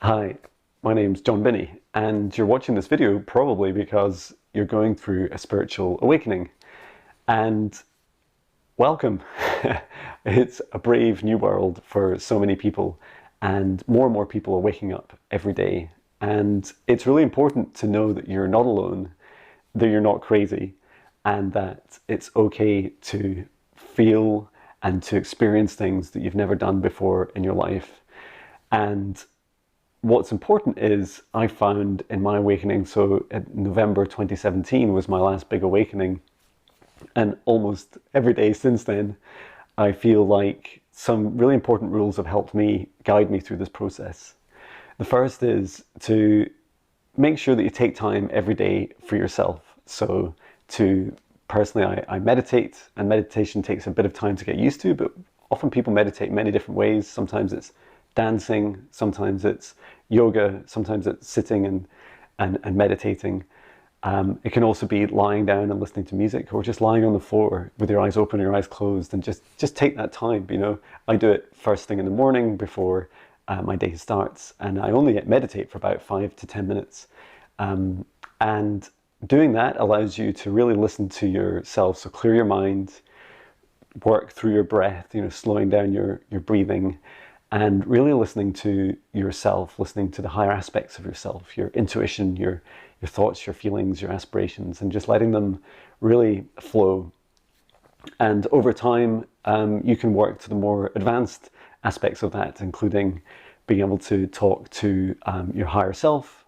Hi, my name's John Binney, and you're watching this video probably because you're going through a spiritual awakening. And welcome. It's a brave new world for so many people, and more people are waking up every day. And it's really important to know that you're not alone, that you're not crazy, and that it's okay to feel and to experience things that you've never done before in your life. And what's important is I found in my awakening, so November 2017 was my last big awakening, and almost every day since then, I feel like some really important rules have helped me guide me through this process. The first is to make sure that you take time every day for yourself. So personally, I meditate, and meditation takes a bit of time to get used to, but often people meditate many different ways. Sometimes it's dancing, sometimes it's yoga, sometimes it's sitting and meditating. It can also be lying down and listening to music, or just lying on the floor with your eyes open or your eyes closed, and just take that time. I do it first thing in the morning before my day starts, and I only meditate for about 5 to 10 minutes. And doing that allows you to really listen to yourself, so clear your mind, work through your breath, slowing down your breathing, and really listening to yourself, listening to the higher aspects of yourself, your intuition, your thoughts, your feelings, your aspirations, and just letting them really flow. And over time, you can work to the more advanced aspects of that, including being able to talk to your higher self,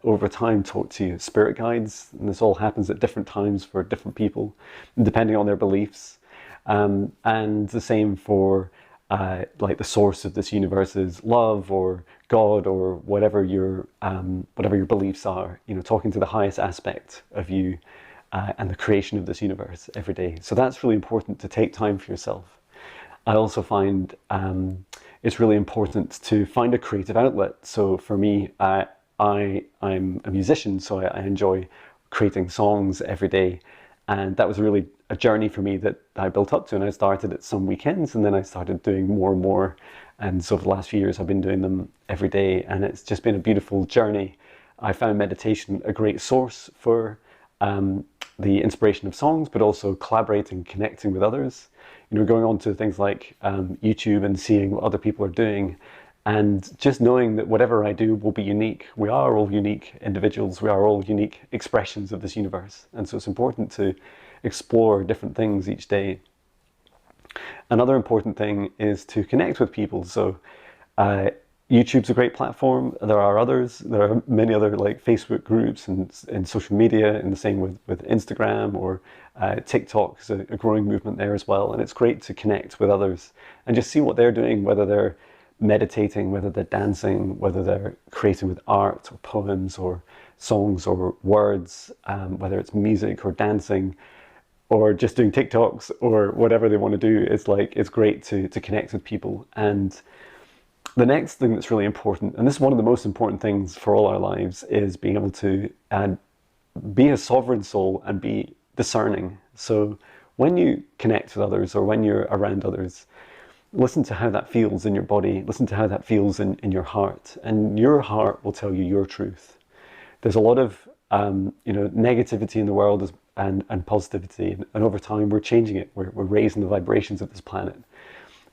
over time talk to your spirit guides, and this all happens at different times for different people, depending on their beliefs. And the same for like the source of this universe is love or God or whatever your beliefs are. Talking to the highest aspect of you and the creation of this universe every day. So that's really important, to take time for yourself. I also find it's really important to find a creative outlet. So for me, I'm a musician, so I enjoy creating songs every day. And that was really a journey for me that I built up to, and I started at some weekends, and then I started doing more and more. And so for the last few years, I've been doing them every day, and it's just been a beautiful journey. I found meditation a great source for the inspiration of songs, but also collaborating, connecting with others. Going on to things like YouTube and seeing what other people are doing, and just knowing that whatever I do will be unique. We are all unique individuals. We are all unique expressions of this universe. And so it's important to explore different things each day. Another important thing is to connect with people. So YouTube's a great platform. There are others. There are many other like Facebook groups and social media, and the same with Instagram, or TikTok is a growing movement there as well. And it's great to connect with others and just see what they're doing, whether they're meditating, whether they're dancing, whether they're creating with art or poems or songs or words, whether it's music or dancing or just doing TikToks or whatever they want to do. It's great to connect with people. And the next thing that's really important, and this is one of the most important things for all our lives, is being able to be a sovereign soul and be discerning. So when you connect with others or when you're around others, listen to how that feels in your body, listen to how that feels in your heart, and your heart will tell you your truth. There's a lot of negativity in the world and positivity, and over time we're changing it. We're raising the vibrations of this planet.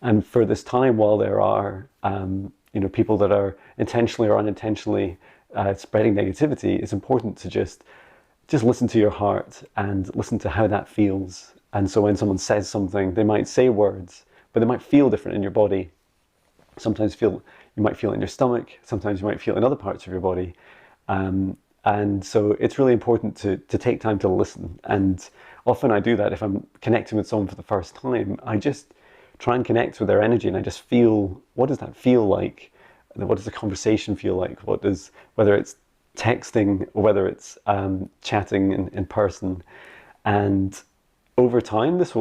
And for this time, while there are people that are intentionally or unintentionally spreading negativity, it's important to just listen to your heart and listen to how that feels. And so when someone says something, they might say words, but they might feel different in your body. Sometimes you might feel it in your stomach, sometimes you might feel it in other parts of your body. And so it's really important to take time to listen. And often I do that if I'm connecting with someone for the first time. I just try and connect with their energy, and I just feel, what does that feel like? What does the conversation feel like? Whether it's texting or whether it's chatting in person. And over time, this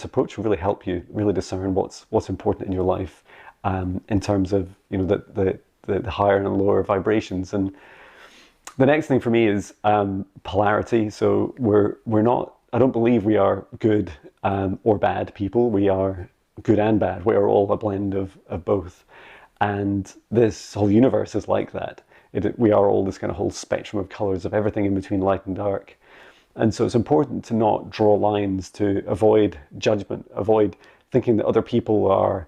approach will really help you really discern what's important in your life, in terms of the higher and lower vibrations. And the next thing for me is polarity. So we're not. I don't believe we are good or bad people. We are good and bad. We are all a blend of both. And this whole universe is like that. We are all this kind of whole spectrum of colors of everything in between light and dark. And so it's important to not draw lines, to avoid judgment, avoid thinking that other people are,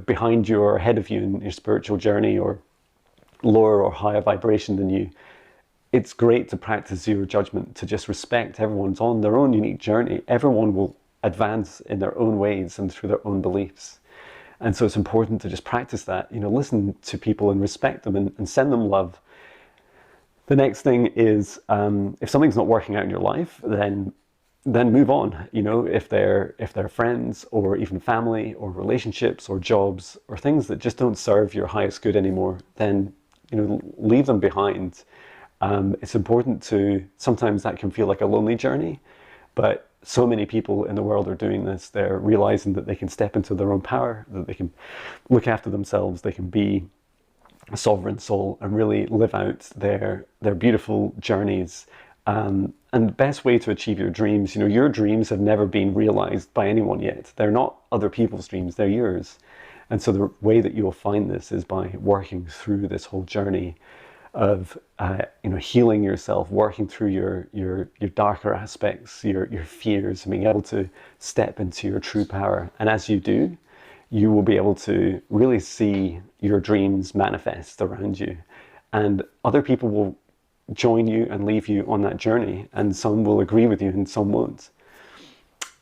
behind you or ahead of you in your spiritual journey, or lower or higher vibration than you. It's great to practice zero judgment, to just respect everyone's on their own unique journey. Everyone will advance in their own ways and through their own beliefs. And so it's important to just practice that, listen to people and respect them and send them love. The next thing is, if something's not working out in your life, then move on. If they're friends or even family or relationships or jobs or things that just don't serve your highest good anymore, then, leave them behind. It's important to, sometimes that can feel like a lonely journey, but so many people in the world are doing this. They're realizing that they can step into their own power, that they can look after themselves, they can be a sovereign soul and really live out their beautiful journeys. And the best way to achieve your dreams, your dreams have never been realized by anyone yet. They're not other people's dreams, they're yours. And so the way that you'll find this is by working through this whole journey of healing yourself, working through your darker aspects, your fears, and being able to step into your true power. And as you do, you will be able to really see your dreams manifest around you, and other people will join you and leave you on that journey, and some will agree with you and some won't.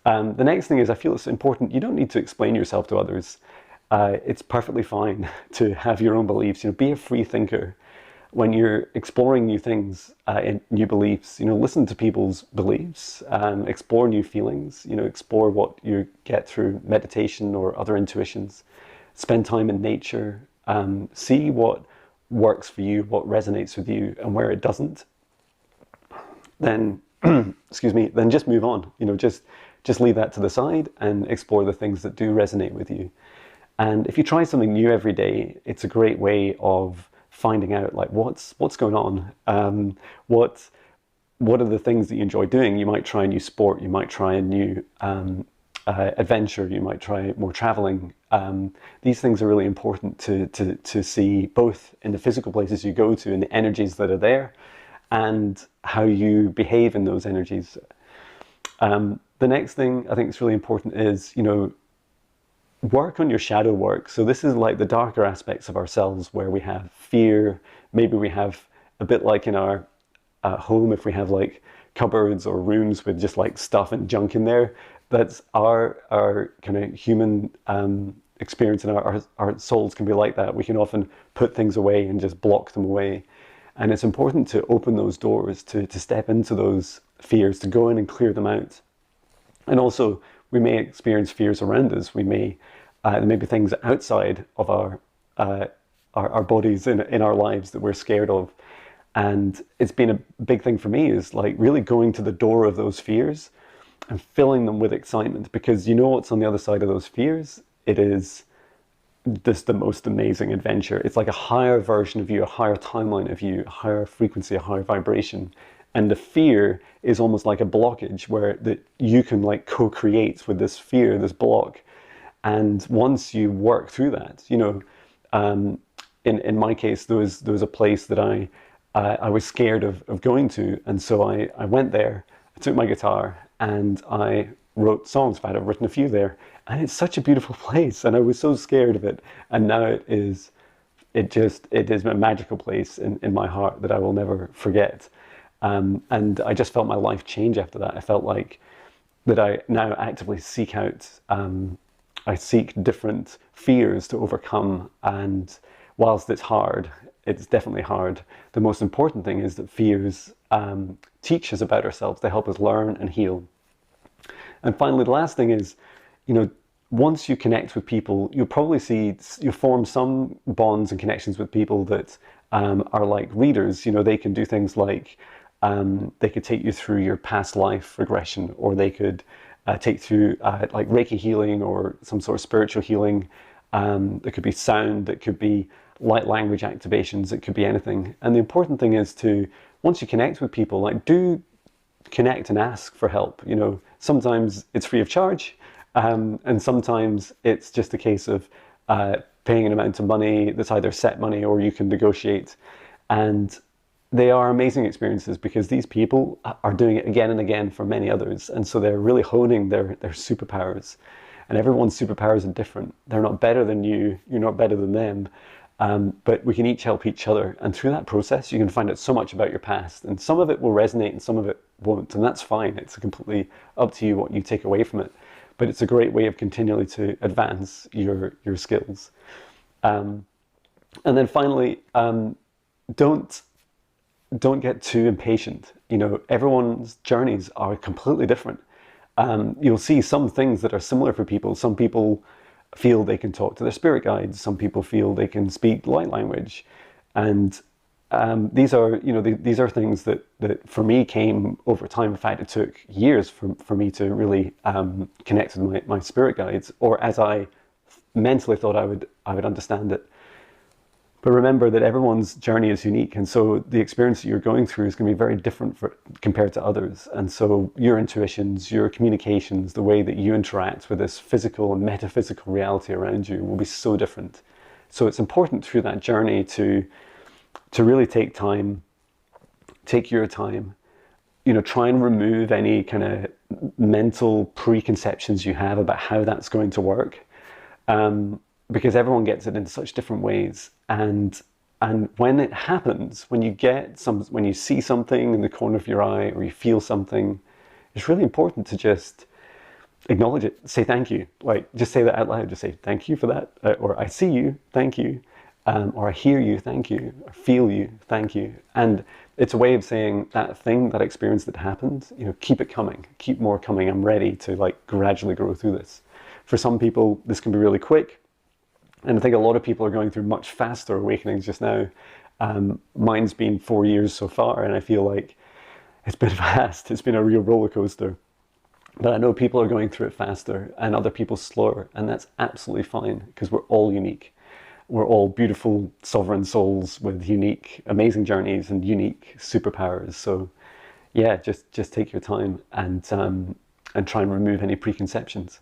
The next thing is, I feel it's important, you don't need to explain yourself to others. It's perfectly fine to have your own beliefs. Be a free thinker. When you're exploring new things, new beliefs, listen to people's beliefs, explore new feelings, explore what you get through meditation or other intuitions. Spend time in nature, see what works for you, what resonates with you, and where it doesn't, then, then just move on. Just leave that to the side and explore the things that do resonate with you. And if you try something new every day, it's a great way of finding out like what's going on. What are the things that you enjoy doing? You might try a new sport, you might try a new adventure, you might try more traveling. These things are really important to see, both in the physical places you go to and the energies that are there, and how you behave in those energies. The next thing I think is really important is, work on your shadow work. So this is like the darker aspects of ourselves where we have fear. Maybe we have a bit like in our home, if we have like cupboards or rooms with just like stuff and junk in there. That's our kind of human experience, and our souls can be like that. We can often put things away and just block them away. And it's important to open those doors, to step into those fears, to go in and clear them out. And also, we may experience fears around us. There may be things outside of our bodies in our lives that we're scared of. And it's been a big thing for me, is like really going to the door of those fears and filling them with excitement, because what's on the other side of those fears? It is just the most amazing adventure. It's like a higher version of you, a higher timeline of you, a higher frequency, a higher vibration. And the fear is almost like a blockage where you can like co-create with this fear, this block. And once you work through that, in my case, there was a place that I was scared of going to. And so I went there, I took my guitar and I wrote songs. I've written a few there, and it's such a beautiful place. And I was so scared of it. And now it is a magical place in my heart that I will never forget. And I just felt my life change after that. I felt like that I now actively seek out, I seek different fears to overcome. And whilst it's hard, it's definitely hard, the most important thing is that fears teach us about ourselves. They help us learn and heal. And finally, the last thing is, once you connect with people, you'll probably you form some bonds and connections with people that are like readers. They can do things like, they could take you through your past life regression, or they could take you through like Reiki healing or some sort of spiritual healing. There could be sound, that could be light language activations, it could be anything. And the important thing is once you connect with people, like do connect and ask for help. Sometimes it's free of charge, and sometimes it's just a case of paying an amount of money that's either set money or you can negotiate. And they are amazing experiences because these people are doing it again and again for many others. And so they're really honing their superpowers. And everyone's superpowers are different. They're not better than you. You're not better than them. But we can each help each other. And through that process, you can find out so much about your past. And some of it will resonate and some of it won't. And that's fine. It's completely up to you what you take away from it. But it's a great way of continually to advance your skills. And then finally, don't get too impatient. Everyone's journeys are completely different. You'll see some things that are similar for people. Some people feel they can talk to their spirit guides. Some people feel they can speak light language. And these are things that for me came over time. In fact, it took years for me to really connect with my spirit guides, or as I mentally thought I would understand it. But remember that everyone's journey is unique, and so the experience that you're going through is going to be very different compared to others. And so your intuitions, your communications, the way that you interact with this physical and metaphysical reality around you will be so different. So it's important through that journey to really take your time, try and remove any kind of mental preconceptions you have about how that's going to work. Because everyone gets it in such different ways. And when it happens, when you see something in the corner of your eye or you feel something, it's really important to just acknowledge it, say thank you. Like, just say that out loud, just say thank you for that, or I see you, thank you, or I hear you, thank you, or feel you, thank you. And it's a way of saying that thing, that experience that happened, keep it coming, keep more coming. I'm ready to gradually grow through this. For some people, this can be really quick. And I think a lot of people are going through much faster awakenings just now. Mine's been 4 years so far, and I feel like it's been fast. It's been a real roller coaster. But I know people are going through it faster and other people slower, and that's absolutely fine because we're all unique. We're all beautiful, sovereign souls with unique, amazing journeys and unique superpowers. So yeah, just take your time and try and remove any preconceptions.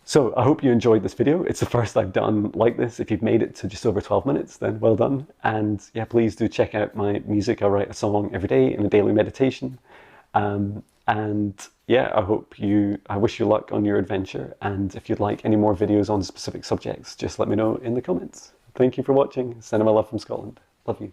So I hope you enjoyed this video. It's the first I've done like this. If you've made it to just over 12 minutes, then well done. And yeah, please do check out my music. I write a song every day in a daily meditation. And yeah, I wish you luck on your adventure. And if you'd like any more videos on specific subjects, just let me know in the comments. Thank you for watching. Sending my love from Scotland. Love you.